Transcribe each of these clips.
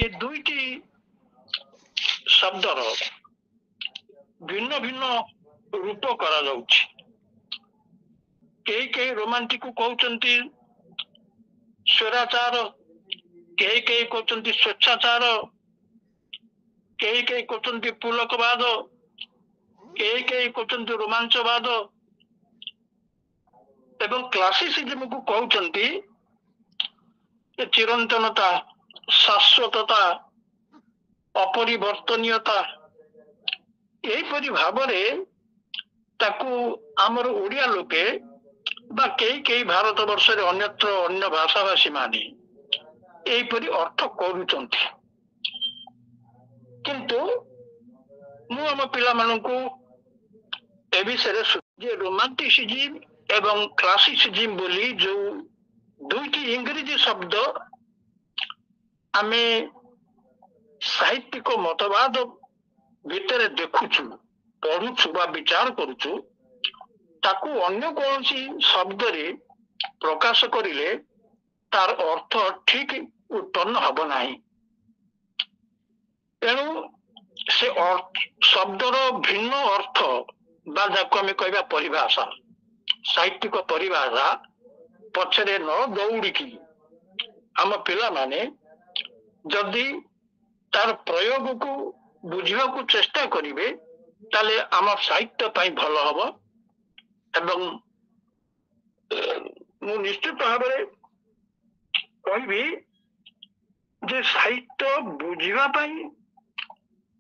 ଏ ଦୁଇଟି ଶବ୍ଦର ଭିନ୍ନ ଭିନ୍ନ ରୂପ କରାଯାଉଛି। କେହି ରୋମାଣ୍ଟିକ କହୁଛନ୍ତି ସ୍ୱୈରାଚାର, କେହି କହୁଛନ୍ତି ସ୍ୱେଚ୍ଛାଚାର, କେହି କହୁଛନ୍ତି ପୁଲକବାଦ, କେହି କହୁଛନ୍ତି ରୋମାଞ୍ଚବାଦ ଏବଂ କ୍ଲାସିସିଜମକୁ କହୁଛନ୍ତି ଚିରନ୍ତନତା, ଶାଶ୍ୱତତା, ଅପରିବର୍ତ୍ତନୀୟତା। ଏହିପରି ଭାବରେ ତାକୁ ଆମର ଓଡ଼ିଆ ଲୋକେ ବା କେହି ଭାରତ ବର୍ଷରେ ଅନ୍ୟତ୍ର ଅନ୍ୟ ଭାଷାଭାଷୀ ମାନେ ଏହିପରି ଅର୍ଥ କରୁଛନ୍ତି। କିନ୍ତୁ ମୁଁ ଆମ ପିଲାମାନଙ୍କୁ ଏ ବିଷୟରେ ଯେ ରୋମାଣ୍ଟିସିଜିମ୍ ଏବଂ କ୍ଲାସିସିଜିମ୍ ବୋଲି ଯୋଉ ଦୁଇଟି ଇଂରେଜୀ ଶବ୍ଦ ଆମେ ସାହିତ୍ୟିକ ମତବାଦ ଭିତରେ ଦେଖୁଛୁ, ପଢୁଛୁ ବା ବିଚାର କରୁଛୁ, ତାକୁ ଅନ୍ୟ କୌଣସି ଶବ୍ଦରେ ପ୍ରକାଶ କରିଲେ ତାର ଅର୍ଥ ଠିକ ଉତ୍ପନ୍ନ ହବ ନାହିଁ। ତେଣୁ ସେ ଶବ୍ଦର ଭିନ୍ନ ଅର୍ଥ ବା ଯାକୁ ଆମେ କହିବା ପରିଭାଷା, ସାହିତ୍ୟିକ ପରିଭାଷା ପଛରେ ନ ଦୌଡ଼ିକି ଆମ ପିଲାମାନେ ଯଦି ତାର ପ୍ରୟୋଗକୁ ବୁଝିବାକୁ ଚେଷ୍ଟା କରିବେ ତାହେଲେ ଆମ ସାହିତ୍ୟ ପାଇଁ ଭଲ ହବ। ଏବଂ ମୁଁ ନିଶ୍ଚିତ ଭାବରେ କହିବି ଯେ ସାହିତ୍ୟ ବୁଝିବା ପାଇଁ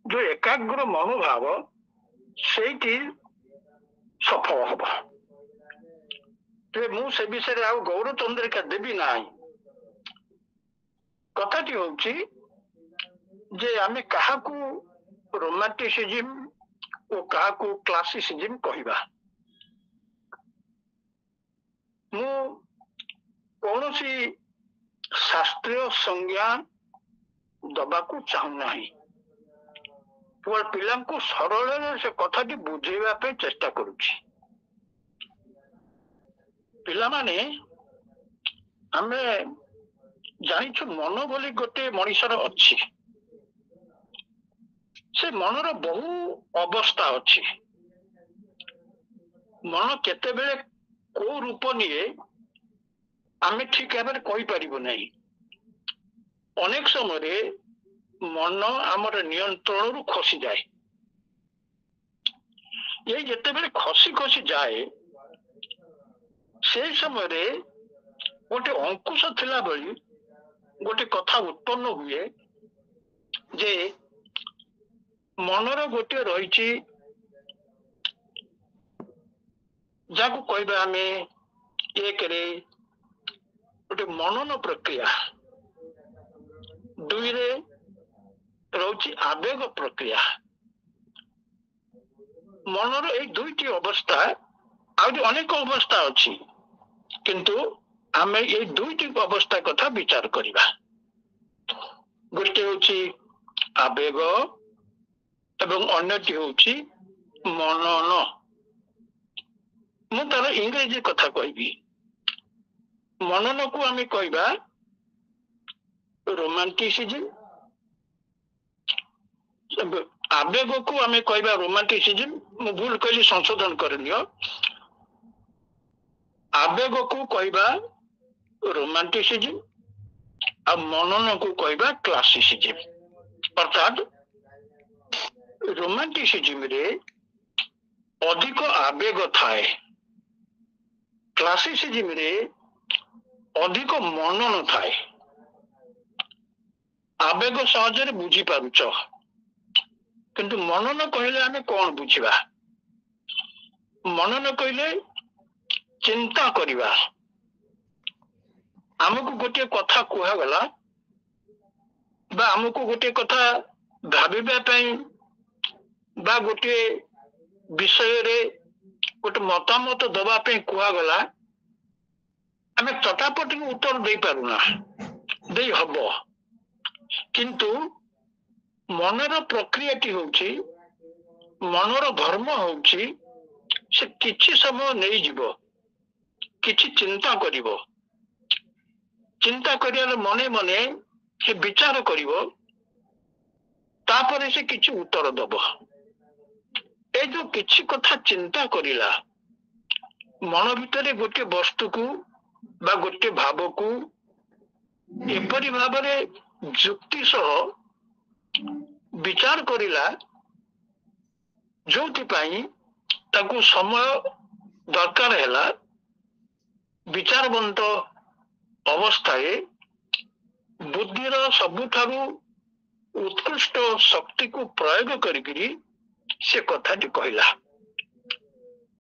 ଯୋଉ ଏକାଗ୍ର ମନୋଭାବ ସେଇଠି ସଫଳ ହବ। ମୁଁ ସେ ବିଷୟରେ ଆଉ ଗୌର ଚନ୍ଦ୍ରିକା ଦେବି ନାହିଁ। କଥାଟି ହଉଛି ଯେ ଆମେ କାହାକୁ ରୋମାଣ୍ଟିସିଜିମ୍ ଓ କାହାକୁ କ୍ଲାସିସିଜିମ୍ କହିବା। ମୁଁ କୌଣସି ଶାସ୍ତ୍ରୀୟ ସଂଜ୍ଞା ଦବାକୁ ଚାହୁଁନାହିଁ। ପିଲାଙ୍କୁ ସରଳରେ ସେ କଥାଟି ବୁଝେଇବା ପାଇଁ ଚେଷ୍ଟା କରୁଛି। ପିଲାମାନେ ଆମେ ଜାଣିଛୁ ମନ ବୋଲି ଗୋଟେ ମଣିଷର ଅଛି। ସେ ମନର ବହୁ ଅବସ୍ଥା ଅଛି। ମନ କେତେବେଳେ କୋଉ ରୂପ ନିଏ ଆମେ ଠିକ ଭାବରେ କହିପାରିବୁ ନାହିଁ। ଅନେକ ସମୟରେ ମନ ଆମର ନିୟନ୍ତ୍ରଣରୁ ଖସିଯାଏ। ଏଇ ଯେତେବେଳେ ଖସି ଯାଏ ସେଇ ସମୟରେ ଗୋଟେ ଅଙ୍କୁଶ ଥିଲା ଭଳି ଗୋଟେ କଥା ଉତ୍ପନ୍ନ ହୁଏ ଯେ ମନର ଗୋଟିଏ ରହିଛି ଯାହାକୁ କହିବା ଆମେ ଏକରେ ଗୋଟେ ମନନ ପ୍ରକ୍ରିୟା, ଦୁଇରେ ରହୁଛି ଆବେଗ ପ୍ରକ୍ରିୟା। ମନର ଏଇ ଦୁଇଟି ଅବସ୍ଥା, ଆହୁରି ଅନେକ ଅବସ୍ଥା ଅଛି, କିନ୍ତୁ ଆମେ ଏଇ ଦୁଇଟି ଅବସ୍ଥା କଥା ବିଚାର କରିବା। ଗୋଟେ ହଉଛି ଆବେଗ ଏବଂ ଅନ୍ୟଟି ହଉଛି ମନନ। ମୁଁ ତାର ଇଂରେଜୀ କଥା କହିବି। ମନନକୁ ଆମେ କହିବା ରୋମାଣ୍ଟିସିଜିମ୍, ଆବେଗକୁ ଆମେ କହିବା ରୋମାଣ୍ଟିସିଜିମ୍। ମୁଁ ଭୁଲ କହିଲି, ସଂଶୋଧନ କରିନିଅ। ଆବେଗକୁ କହିବା ରୋମାଣ୍ଟିସିଜିମ୍ ଆଉ ମନନକୁ କହିବା କ୍ଲାସିସିଜିମ୍। ଅର୍ଥାତ୍ ରୋମାଣ୍ଟିସିଜିମରେ ଅଧିକ ଆବେଗ ଥାଏ, କ୍ଲାସିସିଜିମରେ ଅଧିକ ମନନ ଥାଏ। ଆବେଗ ସହଜରେ ବୁଝିପାରୁଛ, କିନ୍ତୁ ମନନ କହିଲେ ଆମେ କଣ ବୁଝିବା? ମନନ କହିଲେ ଚିନ୍ତା କରିବା। ଆମକୁ ଗୋଟିଏ କଥା କୁହାଗଲା ବା ଆମକୁ ଗୋଟିଏ କଥା ଭାବିବା ପାଇଁ ବା ଗୋଟିଏ ବିଷୟରେ ଗୋଟେ ମତାମତ ଦବା ପାଇଁ କୁହାଗଲା, ଆମେ ଚଟାପଟିକୁ ଉତ୍ତର ଦେଇପାରୁନା, ଦେଇ ହବ, କିନ୍ତୁ ମନର ପ୍ରକ୍ରିୟାଟି ହଉଛି, ମନର ଧର୍ମ ହଉଛି ସେ କିଛି ସମୟ ନେଇଯିବ, କିଛି ଚିନ୍ତା କରିବ। ଚିନ୍ତା କରିବାର ମନେ ମନେ ସେ ବିଚାର କରିବ ତାପରେ ସେ କିଛି ଉତ୍ତର ଦବ। ଏ ଯୋଉ କିଛି କଥା ଚିନ୍ତା କରିଲା, ମନ ଭିତରେ ଗୋଟିଏ ବସ୍ତୁକୁ ବା ଗୋଟିଏ ଭାବକୁ ଏପରି ଭାବରେ ଯୁକ୍ତି ସହ ବିଚାର କରିଲା, ଯୋଉଥିପାଇଁ ତାକୁ ସମୟ ଦରକାର ହେଲା ବିଚାରବନ୍ତ ଅବସ୍ଥାରେ ବୁଦ୍ଧିର ସବୁଠାରୁ ଉତ୍କୃଷ୍ଟ ଶକ୍ତିକୁ ପ୍ରୟୋଗ କରିକିରି ସେ କଥାଟି କହିଲା।